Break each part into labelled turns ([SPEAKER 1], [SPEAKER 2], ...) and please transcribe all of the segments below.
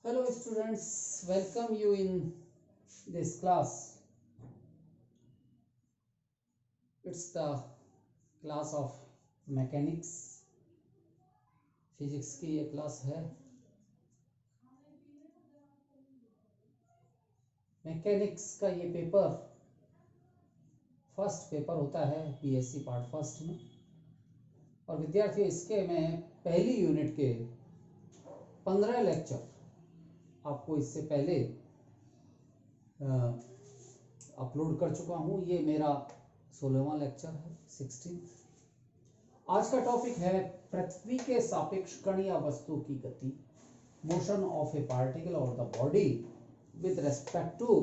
[SPEAKER 1] Hello students, welcome you in this class. It's the class of mechanics. Physics की ये class है. Mechanics का ये पेपर फर्स्ट पेपर होता है बीएससी पार्ट फर्स्ट में, और विद्यार्थियों इसके मैं पहली यूनिट के 15 लेक्चर आपको इससे पहले अपलोड कर चुका हूँ. ये मेरा 16वां लेक्चर है, 16th. आज का टॉपिक है पृथ्वी के सापेक्ष कण या वस्तु की गति, मोशन ऑफ ए पार्टिकल और the body with respect to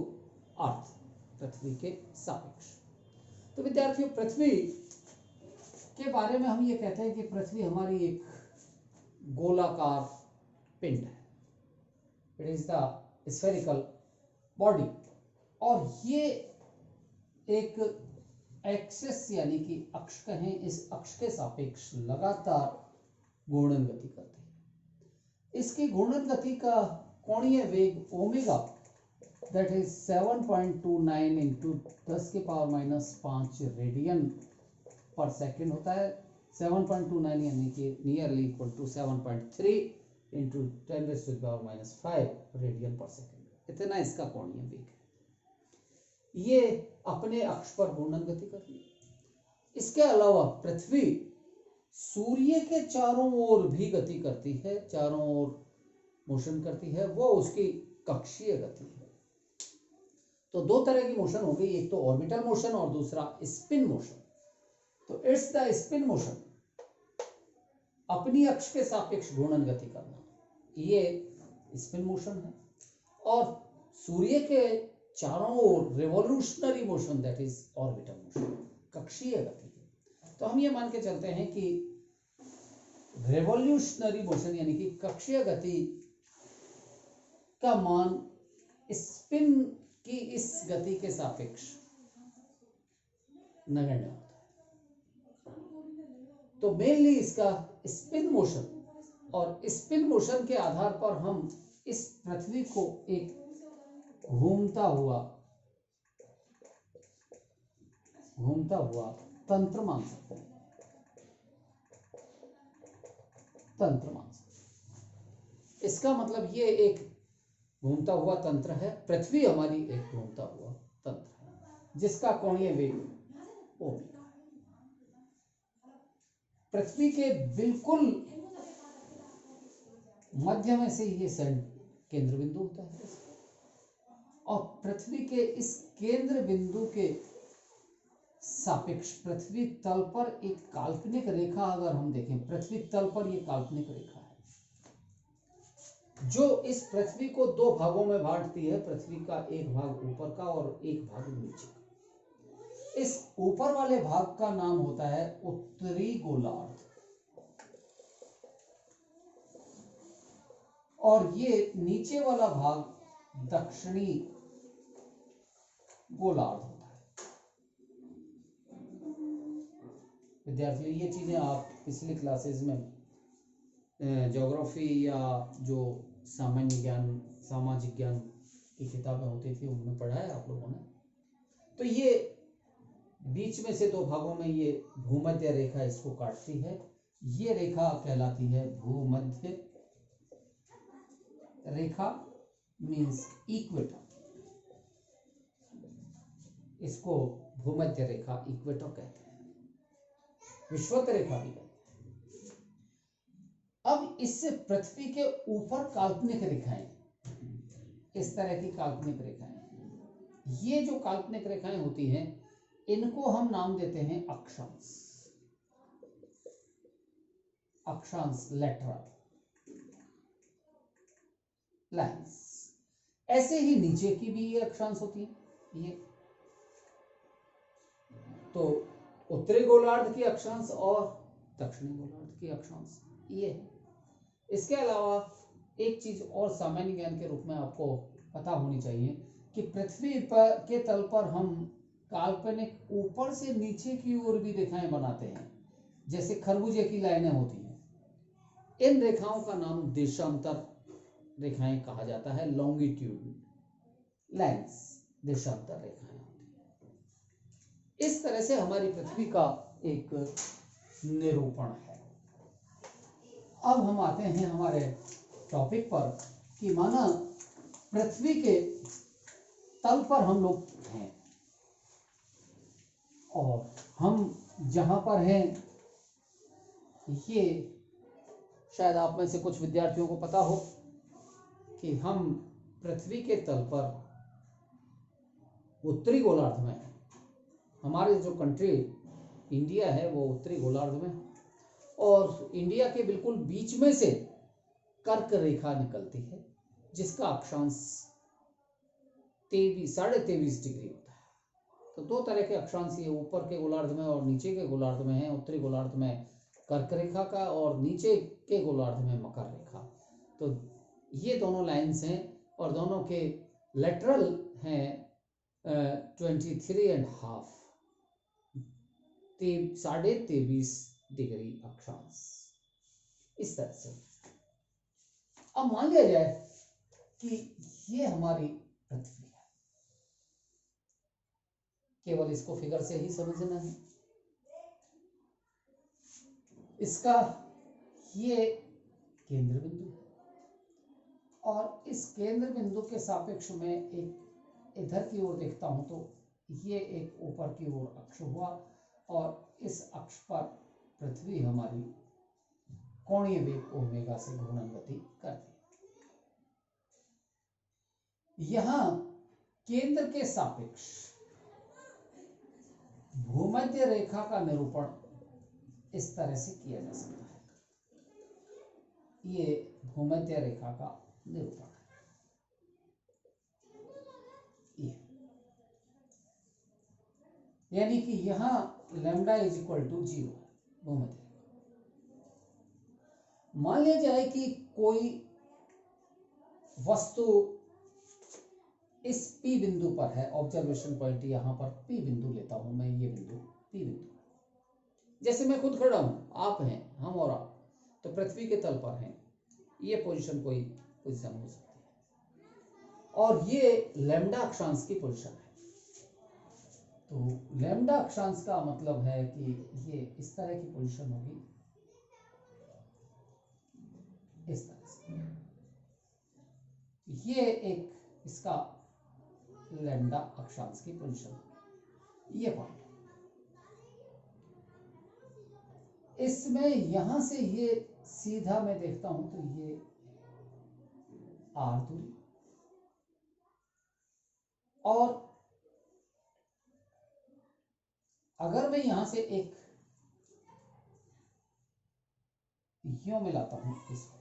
[SPEAKER 1] earth. पृथ्वी के सापेक्ष. तो विद्यार्थियों, पृथ्वी के बारे में हम ये कहते हैं कि पृथ्वी हमारी एक गोलाकार पिंड है. It is the spherical body, और ये एक एक्सिस यानी कि अक्ष कहें, इस अक्ष के सापेक्ष लगातार घूर्णन गति करती है. इसकी घूर्णन गति का कोणीय वेग omega, that is 7.29 into 10⁻⁻5 radian per second होता है. 7.29 यानी कि nearly equal to 7.3 into 10⁻⁻5 radian per second. इतना इसका कोणीय वेग है. ये अपने अक्ष पर घूर्णन गति करती है. इसके अलावा पृथ्वी सूर्य के चारों ओर भी गति करती है, चारों ओर मोशन करती है. वो उसकी कक्षीय गति है. तो दो तरह की मोशन हो गई, एक तो ऑर्बिटल मोशन और दूसरा स्पिन मोशन. तो इट्स द स्पिन मोशन, अपनी अक्ष के सापेक्ष घूर्णन गति करना, ये स्पिन मोशन है. और सूर्य के चारों ओर revolutionary motion, that is orbital motion, कक्षीय गति. तो हम ये मान के चलते हैं कि रिवोल्यूशनरी मोशन यानी कि कक्षीय गति का मान स्पिन की इस गति के सापेक्ष नगण्य होता है. तो मेनली इसका स्पिन मोशन, और स्पिन मोशन के आधार पर हम इस पृथ्वी को एक घूमता हुआ तंत्र मान सकते हैं. इसका मतलब ये एक घूमता हुआ तंत्र है. पृथ्वी हमारी एक घूमता हुआ तंत्र है जिसका कोणीय वेग ओमेगा है. पृथ्वी के बिल्कुल मध्य में से ये केंद्र बिंदु होता है, और पृथ्वी के इस केंद्र बिंदु के सापेक्ष पृथ्वी तल पर एक काल्पनिक रेखा अगर हम देखें, पृथ्वी तल पर ये काल्पनिक रेखा है जो इस पृथ्वी को दो भागों में बांटती है. पृथ्वी का एक भाग ऊपर का और एक भाग नीचे का. इस ऊपर वाले भाग का नाम होता है उत्तरी गोलार्ध, और ये नीचे वाला भाग दक्षिणी गोलार्ध होता है. विद्यार्थियों, ये चीजें आप पिछली क्लासेस में ज्योग्राफी या जो सामान्य ज्ञान, सामाजिक ज्ञान की किताबें होती थी उनमें पढ़ा है आप लोगों ने. तो ये बीच में से दो भागों में ये भूमध्य रेखा इसको काटती है. ये रेखा कहलाती है भूमध्य रेखा, मीन्स इक्वेटर. इसको भूमध्य रेखा, इक्वेटर कहते हैं, विषुवत रेखा भी कहते हैं. अब इससे पृथ्वी के ऊपर काल्पनिक रेखाएं, इस तरह की काल्पनिक रेखाएं, ये जो काल्पनिक रेखाएं होती हैं इनको हम नाम देते हैं अक्षांश. अक्षांश, लेटरल लाइंस. ऐसे ही नीचे की भी ये अक्षांश होती है. ये तो उत्तरी गोलार्ध की अक्षांश और दक्षिणी गोलार्ध की अक्षांश ये है. इसके अलावा एक चीज और सामान्य ज्ञान के रूप में आपको पता होनी चाहिए कि पृथ्वी पर के तल पर हम काल्पनिक ऊपर से नीचे की ओर भी रेखाएं बनाते हैं, जैसे खरबूजे की लाइनें होती हैं. इन रेखाओं का नाम देशांतर रेखाएं कहा जाता है लॉन्गिट्यूड लाइंस, देशांतर रेखाएं होती हैं। इस तरह से हमारी पृथ्वी का एक निरूपण है। अब हम आते हैं हमारे टॉपिक पर कि माना पृथ्वी के तल पर हम लोग हैं और हम जहां पर हैं, ये शायद आप में से कुछ विद्यार्थियों को पता हो कि हम पृथ्वी के तल पर उत्तरी गोलार्ध में हैं। हमारे जो कंट्री इंडिया है वो उत्तरी गोलार्ध में है और इंडिया के बिल्कुल बीच में से कर्क रेखा निकलती है जिसका अक्षांश 23.5 डिग्री होता है। तो दो तरह के अक्षांश ये ऊपर के गोलार्ध में और नीचे के गोलार्ध में है। उत्तरी गोलार्ध में कर्क रेखा का और नीचे के गोलार्ध में मकर रेखा। तो ये दोनों लाइंस हैं और दोनों के लेटरल हैं 23.5 23.5 डिग्री अक्षांश। इस तरह से अब मान लिया जाए कि ये हमारी पृथ्वी है, केवल इसको फिगर से ही समझना है। इसका ये केंद्र बिंदु है और इस केंद्र बिंदु के सापेक्ष में एक इधर की ओर देखता हूं तो ये एक ऊपर की ओर अक्ष हुआ और इस अक्ष पर पृथ्वी हमारी कोणीय वेग ओमेगा से घूर्णन गति करती है। यहां केंद्र के सापेक्ष भूमध्य रेखा का निरूपण इस तरह से किया जा सकता है। ये भूमध्य रेखा का निरूपण है, यानी कि यहां लैम्डा इज इक्वल टू 0 भूमध्य। मान लिया जाए कि कोई वस्तु इस P बिंदु पर है, ऑब्जर्वेशन पॉइंट यहां पर P बिंदु लेता हूं मैं, ये बिंदु P बिंदु। जैसे मैं खुद खड़ा हूं, आप हैं, हम और आप, तो पृथ्वी के तल पर हैं, ये पोजीशन कोई पोजीशन हो सकती है और ये लैम्डा अक्षांश की पोजीशन है। तो लैम्डा अक्षांश का मतलब है कि ये इस तरह की पोजीशन होगी, इस तरह से। ये एक इसका लैम्डा अक्षांश की पोजीशन, ये पॉइंट। इसमें यहां से ये सीधा मैं देखता हूं तो ये आर दूरी और अगर मैं यहां से एक यूं मिलाता हूं इसको,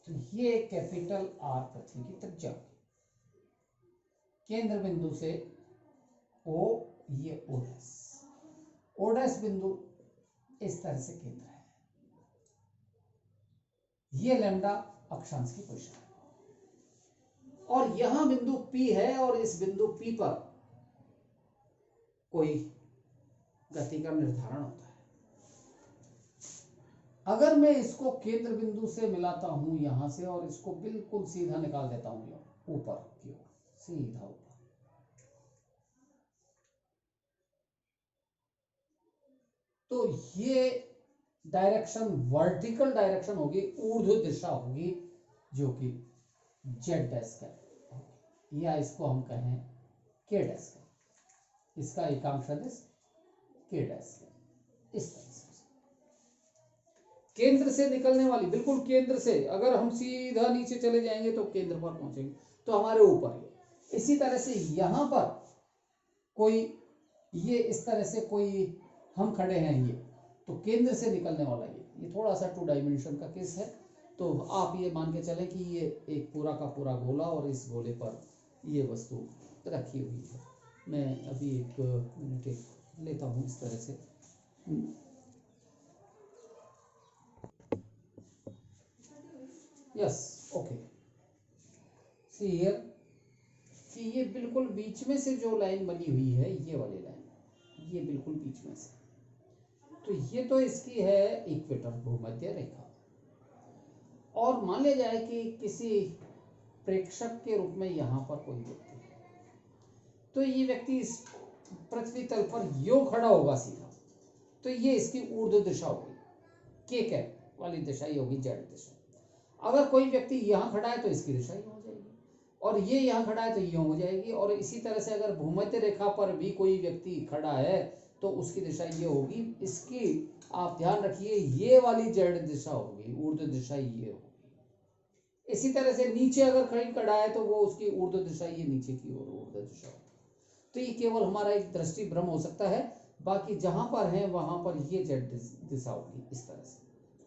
[SPEAKER 1] तो ये कैपिटल आर पृथ्वी की त्रिज्या, केंद्र बिंदु से ओ, ये ओ डैश बिंदु इस तरह से केंद्र है, ये लैम्डा अक्षांश की पोजीशन है और यहां बिंदु P है और इस बिंदु P पर कोई गति का निर्धारण होता है। अगर मैं इसको केंद्र बिंदु से मिलाता हूं यहां से और इसको बिल्कुल सीधा निकाल देता हूं ऊपर की ओर, सीधा ऊपर, तो ये डायरेक्शन वर्टिकल डायरेक्शन होगी, ऊर्ध्व दिशा होगी, जो कि जेड डैश का, या इसको हम कहें के डैश का, इसका एकांक सदिश के डैश, इस तरह से केंद्र से निकलने वाली, बिल्कुल केंद्र से अगर हम सीधा नीचे चले जाएंगे तो केंद्र पर पहुंचेंगे, तो हमारे ऊपर ही। इसी तरह से यहां पर कोई ये इस तरह से कोई हम खड़े हैं, ये तो केंद्र से निकलने वाला ये थोड़ा सा 2 डायमेंशन का केस है। तो आप ये मान के चले कि ये एक पूरा का पूरा गोला और इस गोले पर ये वस्तु रखी हुई है। मैं अभी एक मिनट लेता हूँ इस तरह से। यस, ओके, सी हियर कि ये बिल्कुल बीच में से जो लाइन बनी हुई है, ये वाली लाइन, ये बिल्कुल बीच में से, तो ये तो इसकी है इक्वेटर, भूमध्य रेखा। और मान लिया जाए कि किसी प्रेक्षक के रूप में यहाँ पर कोई व्यक्ति है, तो ये व्यक्ति इस पृथ्वी तल पर यूं खड़ा होगा सीधा, तो ये इसकी ऊर्ध्व दिशा होगी, के कैप वाली दिशा ये होगी, जेड दिशा। अगर कोई व्यक्ति यहाँ खड़ा है तो इसकी दिशा ये हो जाएगी, और ये यहाँ खड़ा है तो ये हो जाएगी। और इसी तरह से अगर भूमध्य रेखा पर भी कोई व्यक्ति खड़ा है तो उसकी दिशा ये होगी। इसकी आप ध्यान रखिए, ये वाली जेड दिशा होगी, ऊर्ध्व दिशा ये होगी। इसी तरह से नीचे अगर कहीं खड़ा है तो वो उसकी ऊर्ध्व दिशा ये नीचे की ओर ऊर्ध्व दिशा होगी। तो ये केवल हमारा एक दृष्टि भ्रम हो सकता है, बाकी जहां पर है वहां पर ये जेड दिशा होगी इस तरह से,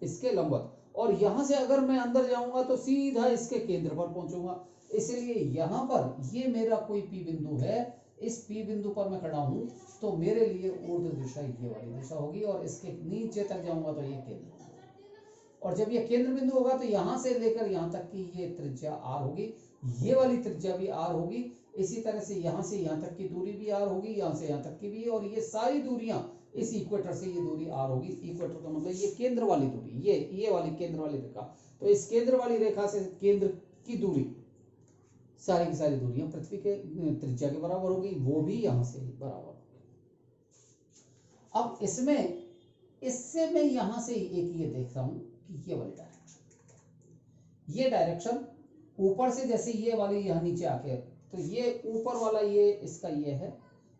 [SPEAKER 1] इसके लंबवत। और यहां से अगर मैं अंदर जाऊंगा तो सीधा इसके केंद्र पर पहुंचूंगा। इसलिए यहां पर ये मेरा कोई पी बिंदु है, इस पी बिंदु पर मैं खड़ा हूं, तो मेरे लिए ऊर्ध्व दिशा ये वाली दिशा होगी, और इसके नीचे तक जाऊंगा तो ये केंद्र होगा। और जब ये केंद्र बिंदु होगा तो यहां से लेकर यहां तक की ये त्रिज्या आर होगी, ये वाली त्रिज्या भी आर होगी। इसी तरह से यहां तक की दूरी भी आर होगी, यहां से यहां तक की भी, और ये सारी दूरियां इस इक्वेटर से ये दूरी आर होगी। इक्वेटर का मतलब ये केंद्र वाली दूरी, ये वाली केंद्र वाली रेखा। तो इस केंद्र वाली रेखा से केंद्र की दूरी, सारी की सारी दूरियां पृथ्वी के त्रिज्या के बराबर होगी, वो भी यहां से बराबर होगी। अब इसमें इससे मैं यहां से एक ये देख रहा हूं कि ये वाली डायरेक्शन, ये डायरेक्शन ऊपर से जैसे ये वाली यहां नीचे आके, तो ये ऊपर वाला ये इसका ये है,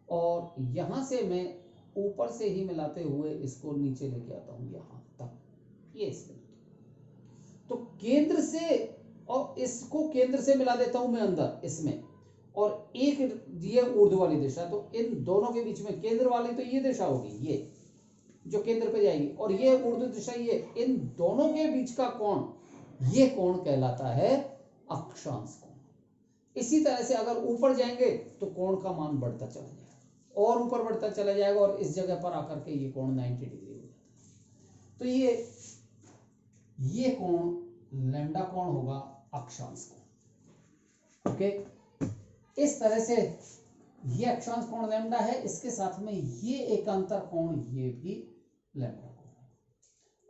[SPEAKER 1] और यहां से मैं ऊपर से ही मिलाते हुए इसको नीचे लेके आता हूं यहां तक, ये इसके तो केंद्र से, और इसको केंद्र से मिला देता हूं मैं अंदर इसमें, और एक ये ऊर्ध्व वाली दिशा, तो इन दोनों के बीच में केंद्र वाली तो ये दिशा होगी, ये जो केंद्र पे जाएगी, और ये ऊर्ध्व दिशा ये, इन दोनों के बीच का कोण, ये कोण कहलाता है अक्षांश कोण। इसी तरह से अगर ऊपर जाएंगे तो कोण का मान बढ़ता चला जाएगा, और ऊपर बढ़ता चला जाएगा, और इस जगह पर आकर के ये कोण 90 डिग्री हो जाता है। तो ये कोण लैम्डा कोण होगा, अक्षांश कोण। ओके, इस तरह से ये अक्षांश कोण लैम्डा है, इसके साथ में ये एकांतर कोण ये भी लैम्डा कोण है,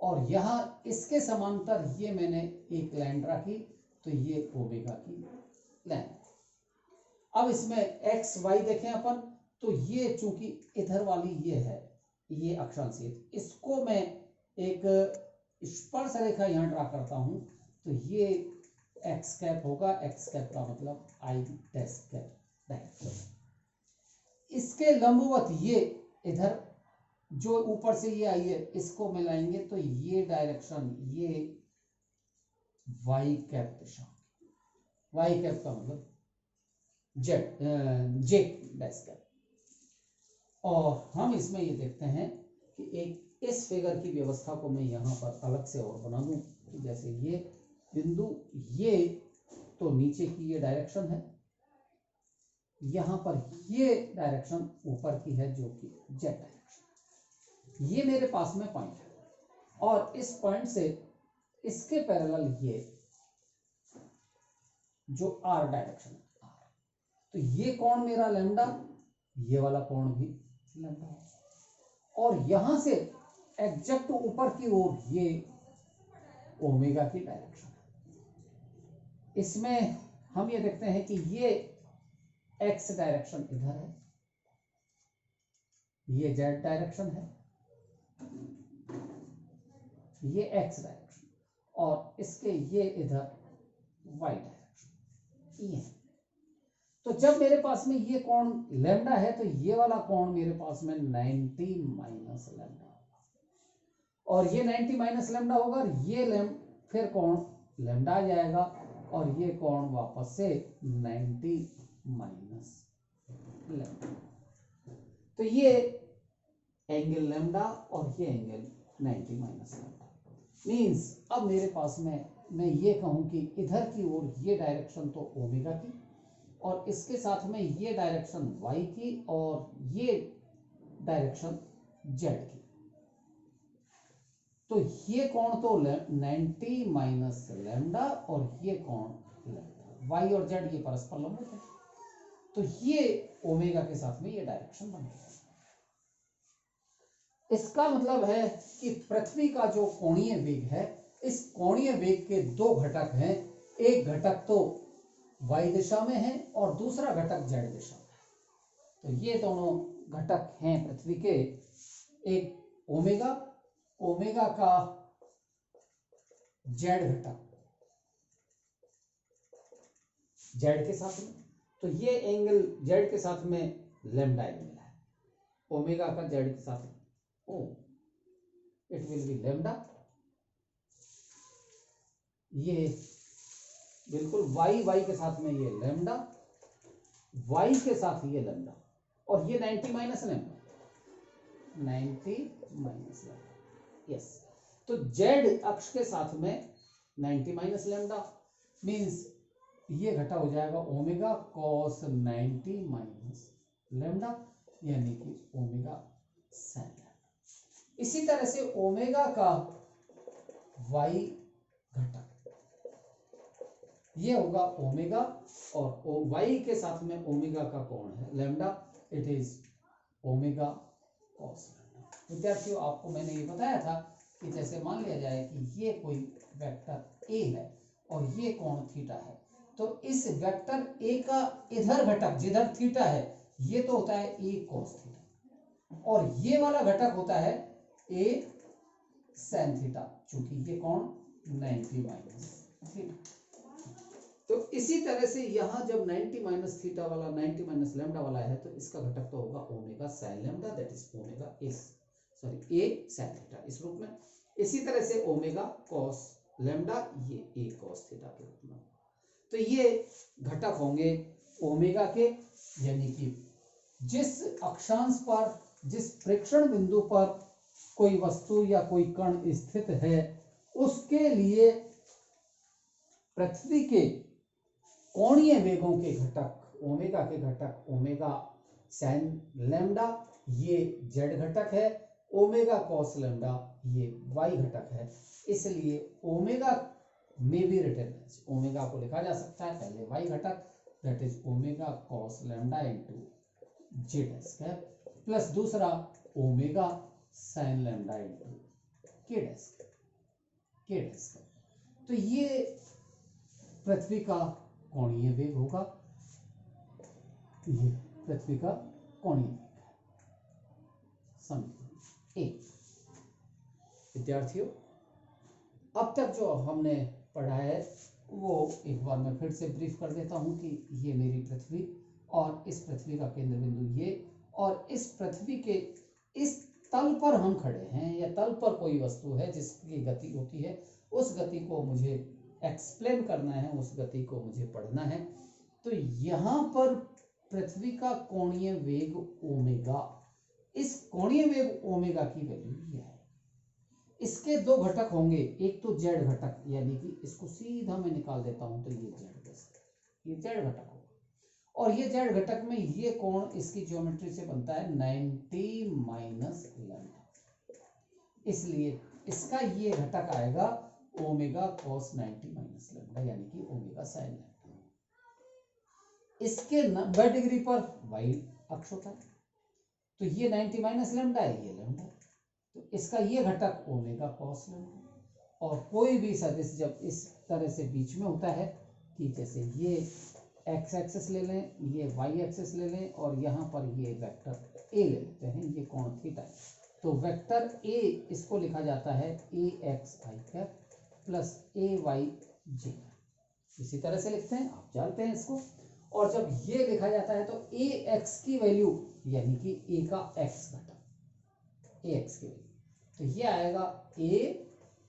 [SPEAKER 1] और यहां इसके समांतर ये मैंने एक लाइन रखी, तो ये ओमेगा की लाइन। अब इसमें एक्स वाई देखें अपन, तो ये चूंकि इधर वाली ये है, ये अक्षांशीय, इसको मैं एक स्पर्श रेखा यहां ड्रा करता हूं, तो ये एक्स कैप होगा, एक्स कैप का मतलब आई डैश कैप डायरेक्शन। इसके लंबवत ये इधर जो ऊपर से ये आई है, इसको मिलाएंगे तो ये डायरेक्शन ये वाई कैप दिशा, वाई कैप का मतलब जेड जे डैश कैप। और हम इसमें ये देखते हैं कि एक इस फिगर की व्यवस्था को मैं यहाँ पर अलग से और बना दूं, जैसे ये बिंदु, ये तो नीचे की ये डायरेक्शन है, यहाँ पर ये डायरेक्शन ऊपर की है जो कि जेड डायरेक्शन। ये मेरे पास में पॉइंट है, और इस पॉइंट से इसके पैरेलल ये जो आर डायरेक्शन है, तो ये कोण मेरा लैम्डा, ये वाला कोण भी लैम्डा है, और यहां से एग्जैक्ट ऊपर की ओर ये ओमेगा की डायरेक्शन है। इसमें हम ये देखते हैं कि ये एक्स डायरेक्शन इधर है, ये जेड डायरेक्शन है, ये एक्स डायरेक्शन, और इसके ये इधर वाई डायरेक्शन, ये। तो जब मेरे पास में ये कोण लैम्डा है, तो ये वाला कोण मेरे पास में 90 माइनस लैम्डा होगा, और ये 90 माइनस लैम्डा होगा, और ये फिर कोण लैम्डा आ जाएगा, और ये कोण वापस से 90 माइनस लैम्डा। तो ये एंगल लैम्डा और ये एंगल 90 माइनस लैम्डा मीन्स अब मेरे पास में मैं ये कहूं कि इधर की ओर ये डायरेक्शन तो ओमेगा की, और इसके साथ में ये डायरेक्शन वाई की, और ये डायरेक्शन जेड की। तो ये कोण तो 90 माइनस लैम्डा, और ये कोण लैम्डा, वाई और जेड ये परस्पर लंब होते हैं, तो ये ओमेगा के साथ में ये डायरेक्शन बन गया। इसका मतलब है कि पृथ्वी का जो कोणीय वेग है, इस कोणीय वेग के दो घटक हैं, एक घटक तो y दिशा में है और दूसरा घटक z दिशा में है। तो ये दोनों घटक हैं पृथ्वी के, एक ओमेगा, ओमेगा का z घटक z के साथ में, तो ये एंगल z के साथ में लैम्डा एंगल है, ओमेगा का z के साथ में, ओ इट विल बी लैम्डा। ये बिल्कुल y के साथ में ये लैम्डा, y के साथ ये लैम्डा, और ये 90 minus lambda, 90 minus lambda, yes. तो z अक्ष के साथ में 90 माइनस लैम्डा मीन्स ये घटा हो जाएगा ओमेगा कॉस 90 माइनस लैम्डा, यानी कि ओमेगा साइन लैम्डा। इसी तरह से ओमेगा का y घटक ये होगा ओमेगा, और y के साथ में ओमेगा का कोण है lambda, it is omega cos lambda. विद्यार्थियों, आपको मैंने ये बताया था कि जैसे मान लिया जाए कि ये कोई वेक्टर a है और ये कोण थीटा है, तो इस वेक्टर a का इधर घटक जिधर थीटा है ये तो होता है a cos थीटा, और ये वाला घटक होता है a sin थीटा, चूंकि ये कोण 90 माइनस थीटा। तो इसी तरह से यहाँ जब 90 माइनस थीटा वाला 90 माइनस लैम्डा वाला है, तो इसका घटक तो होगा omega sine lambda, that is omega a sin theta इस रूप में। इसी तरह से ओमेगा कॉस लैम्डा, ये a cos थीटा के रूप में। तो ये घटक होंगे ओमेगा के, यानी कि जिस अक्षांश पर, जिस प्रेक्षण बिंदु पर कोई वस्तु या कोई कण स्थित है, उसके लिए पृथ्वी के कोणीय वेगों के घटक, ओमेगा के घटक ओमेगा साइन लैम्डा, ये z घटक है, ओमेगा कॉस लैम्डा ये y घटक है। इसलिए ओमेगा में भी रिटन, ओमेगा को लिखा जा सकता है पहले y घटक, that is omega cos lambda into z square, plus दूसरा omega sine lambda into k square. तो ये पृथ्वी का कोणीय वेग होगा, ये पृथ्वी का कोणीय वेग है, समीकरण एक। विद्यार्थियों, अब तक जो हमने पढ़ा है वो एक बार मैं फिर से ब्रीफ कर देता हूं कि ये मेरी पृथ्वी, और इस पृथ्वी का केंद्र बिंदु ये, और इस पृथ्वी के इस तल पर हम खड़े हैं, या तल पर कोई वस्तु है जिसकी गति होती है, उस गति को मुझे एक्सप्लेन करना है, उस गति को मुझे पढ़ना है। तो यहाँ पर पृथ्वी का कोणीय वेग ओमेगा, इस कोणीय वेग ओमेगा की वैल्यू ये है। इसके दो घटक होंगे, एक तो z घटक, यानी कि इसको सीधा मैं निकाल देता हूं, तो ये z घटक होगा, और ये z घटक में ये कोण इसकी ज्योमेट्री से बनता है 90 माइनस लैम्डा, इसलिए इसका ये घटक आएगा ओमेगा कॉस 90 माइनस लैम्डा, यानी कि ओमेगा साइन लैम्डा। इसके 90 डिग्री पर y अक्ष होता है, तो ये 90 माइनस लैम्डा है, ये लैम्डा, तो इसका ये घटक ओमेगा कॉस लैम्डा। और कोई भी सदिश जब इस तरह से बीच में होता है कि जैसे ये x एक्सिस ले लें, ये y एक्सिस ले लें, और यहाँ पर ये वेक्टर a ले लेते हैं, ये कोण थीटा है, तो वेक्टर a इसको लिखा जाता है ax i cap plus ay j, इसी तरह से लिखते हैं, आप जानते हैं इसको। और जब ये लिखा जाता है तो ax की वैल्यू, यानी कि a का x घटक, ax की वैल्यू, तो ये आएगा a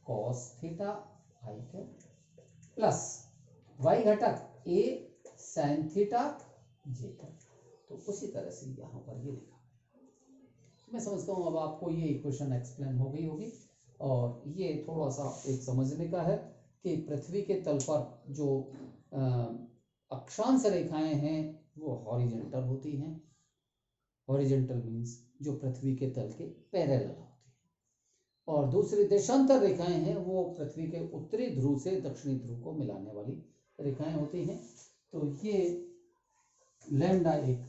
[SPEAKER 1] cos theta i cap plus y घटक a sin theta j cap. तो उसी तरह से यहाँ पर ये लिखा, मैं समझता हूँ अब आपको ये इक्वेशन एक्सप्लेन हो गई होगी। और ये थोड़ा सा एक समझने का है कि पृथ्वी के तल पर जो अक्षांश रेखाएं हैं वो हॉरिजॉन्टल होती हैं, हॉरिजॉन्टल मींस जो पृथ्वी के तल के पैरेलल होती हैं, और दूसरी देशांतर रेखाएं हैं वो पृथ्वी के उत्तरी ध्रुव से दक्षिणी ध्रुव को मिलाने वाली रेखाएं होती हैं। तो ये लैम्डा एक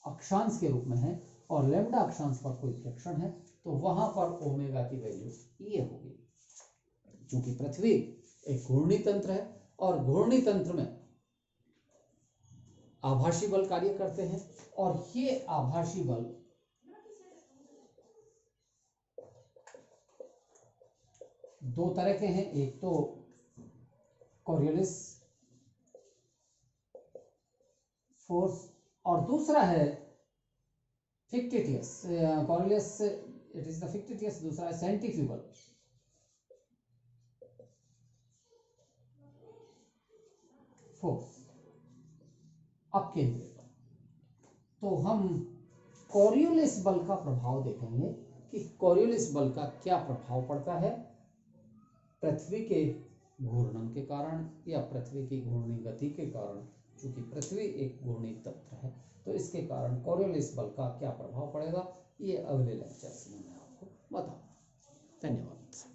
[SPEAKER 1] अक्षांश के रूप में है, और लैम्डा अक्षांश पर कोई प्रेक्षण है, तो वहां पर ओमेगा की वैल्यू ये होगी। क्योंकि पृथ्वी एक घूर्णी तंत्र है और घूर्णी तंत्र में आभासी बल कार्य करते हैं, और ये आभासी बल दो तरह के हैं। एक तो कोरियोलिस फोर्स और दूसरा है fictitious. Coriolis it is the fictitious, दूसरा है सेंट्रीफ्यूगल फोर्स, अपकेंद्रित। तो हम कोरियोलिस बल का प्रभाव देखेंगे कि कोरियोलिस बल का क्या प्रभाव पड़ता है पृथ्वी के घूर्णन के कारण या पृथ्वी की घूर्णी गति के कारण। क्योंकि पृथ्वी एक घूर्णी तंत्र है, तो इसके कारण कोरियोलिस बल का क्या प्रभाव पड़ेगा, ये अगले लेक्चर्स में मैं आपको बताऊंगा। धन्यवाद।